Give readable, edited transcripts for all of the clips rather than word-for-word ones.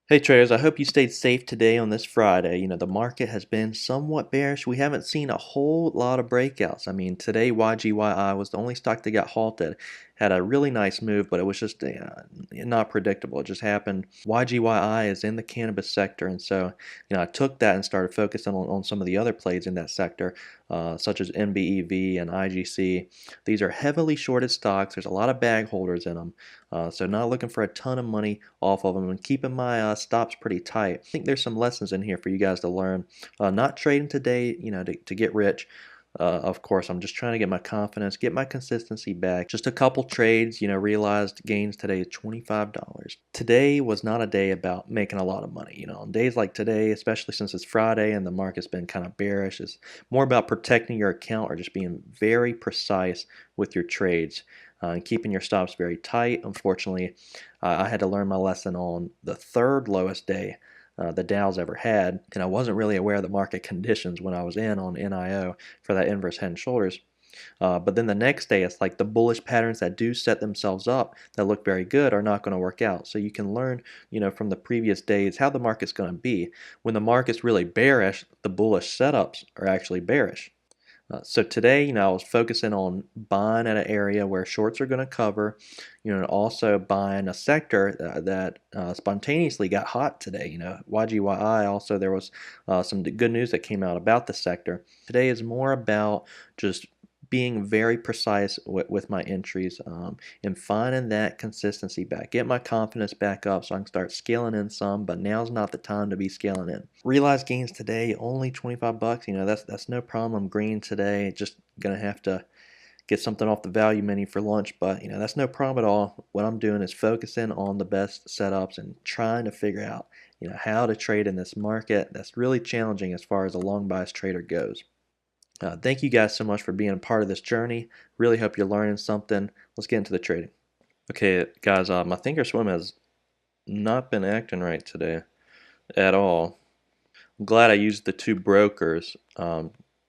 Hey traders, I hope you stayed safe today on this Friday. The market has been somewhat bearish. We haven't seen a whole lot of breakouts. Today YGYI was the only stock that got halted. Had a really nice move, but it was just not predictable. It just happened. YGYI is in the cannabis sector, and so I took that and started focusing on some of the other plays in that sector, such as MBEV and IGC. These are heavily shorted stocks. There's a lot of bag holders in them. So not looking for a ton of money off of them and keeping my stops pretty tight. I think there's some lessons in here for you guys to learn. Not trading today, to get rich. Of course, I'm just trying to get my confidence, get my consistency back. Just a couple trades, realized gains today is $25. Today was not a day about making a lot of money. On days like today, especially since it's Friday and the market's been kind of bearish, it's more about protecting your account or just being very precise with your trades. And keeping your stops very tight. Unfortunately, I had to learn my lesson on the third lowest day the Dow's ever had, and I wasn't really aware of the market conditions when I was in on NIO for that inverse head and shoulders. But then the next day, it's like the bullish patterns that do set themselves up that look very good are not going to work out. So you can learn, from the previous days how the market's going to be. When the market's really bearish, the bullish setups are actually bearish. So today, I was focusing on buying at an area where shorts are going to cover, and also buying a sector that spontaneously got hot today. YGYI also, there was some good news that came out about the sector. Today is more about just being very precise with my entries and finding that consistency back. Get my confidence back up so I can start scaling in some, but now's not the time to be scaling in. Realized gains today, only 25 bucks. That's no problem. Green today. Just gonna have to get something off the value menu for lunch, but that's no problem at all. What I'm doing is focusing on the best setups and trying to figure out how to trade in this market that's really challenging as far as a long bias trader goes. Thank you guys so much for being a part of this journey. Really hope you're learning something. Let's get into the trading. Okay, guys, my thinkorswim has not been acting right today at all. I'm glad I used the two brokers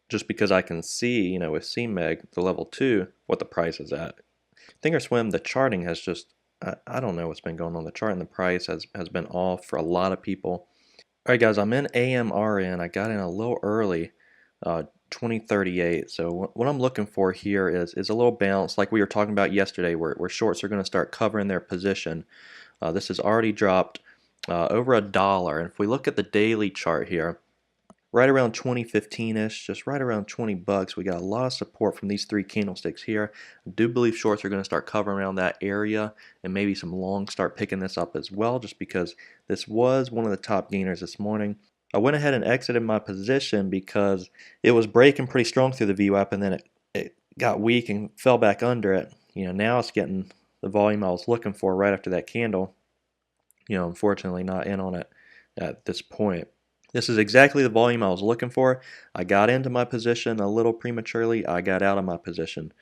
just because I can see, with CMEG, the level 2, what the price is at. Thinkorswim, the charting has just, I don't know what's been going on. The chart and the price has been off for a lot of people. All right, guys, I'm in AMRN. I got in a little early, 2038. So what I'm looking for here is a little bounce like we were talking about yesterday where shorts are going to start covering their position. This has already dropped over $1. And if we look at the daily chart here, right around 2015-ish, just right around 20 bucks, we got a lot of support from these three candlesticks here. I do believe shorts are going to start covering around that area, and maybe some longs start picking this up as well, just because this was one of the top gainers this morning. I went ahead and exited my position because it was breaking pretty strong through the VWAP, and then it got weak and fell back under it. Now it's getting the volume I was looking for right after that candle. Unfortunately not in on it at this point. This is exactly the volume I was looking for. I got into my position a little prematurely. I got out of my position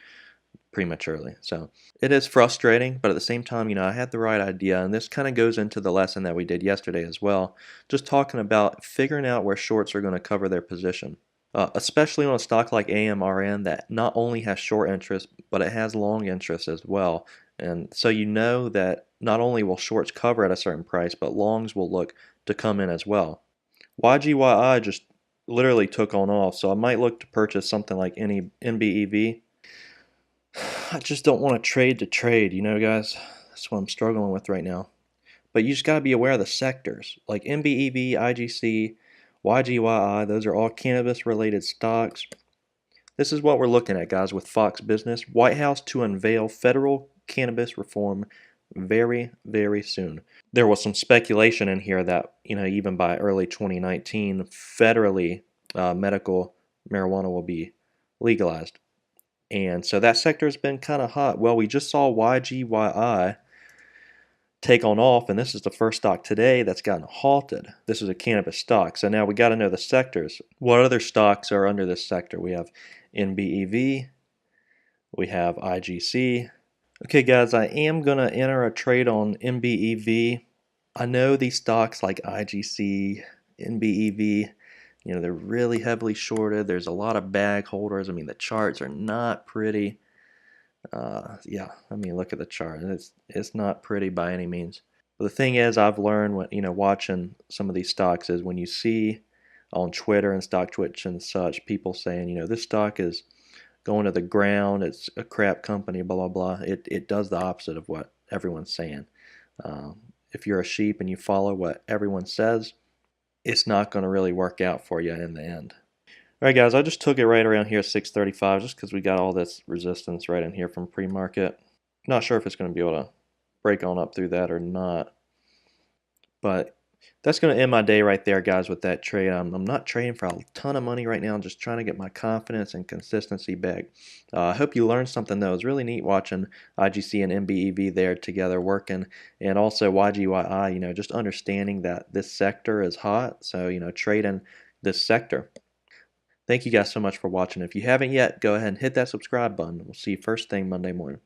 prematurely. So it is frustrating, but at the same time, I had the right idea. And this kind of goes into the lesson that we did yesterday as well. Just talking about figuring out where shorts are going to cover their position. Especially on a stock like AMRN that not only has short interest, but it has long interest as well. And so that not only will shorts cover at a certain price, but longs will look to come in as well. YGYI just literally took on off, so I might look to purchase something like any NBEV. I just don't want to trade, guys. That's what I'm struggling with right now. But you just got to be aware of the sectors. Like NBEV, IGC, YGYI, those are all cannabis-related stocks. This is what we're looking at, guys, with Fox Business. White House to unveil federal cannabis reform very, very soon. There was some speculation in here that, even by early 2019, federally medical marijuana will be legalized. And so that sector has been kind of hot. Well, we just saw YGYI take on off, and this is the first stock today that's gotten halted. This is a cannabis stock. So now we got to know the sectors. What other stocks are under this sector? We have NBEV, we have IGC. Okay, guys, I am going to enter a trade on NBEV. I know these stocks like IGC, NBEV, they're really heavily shorted. There's a lot of bag holders. The charts are not pretty. Yeah, look at the chart. It's not pretty by any means. But the thing is, I've learned when watching some of these stocks is when you see on Twitter and Stock Twitch and such people saying, this stock is going to the ground, it's a crap company, blah blah blah. It does the opposite of what everyone's saying. If you're a sheep and you follow what everyone says, it's not going to really work out for you in the end. All right, guys, I just took it right around here at 635 just because we got all this resistance right in here from pre-market. Not sure if it's going to be able to break on up through that or not. But that's going to end my day right there, guys, with that trade. I'm not trading for a ton of money right now. I'm just trying to get my confidence and consistency back. I hope you learned something, though. It's really neat watching IGC and MBEV there together working, and also YGYI, just understanding that this sector is hot. So, trading this sector. Thank you guys so much for watching. If you haven't yet, go ahead and hit that subscribe button. We'll see you first thing Monday morning.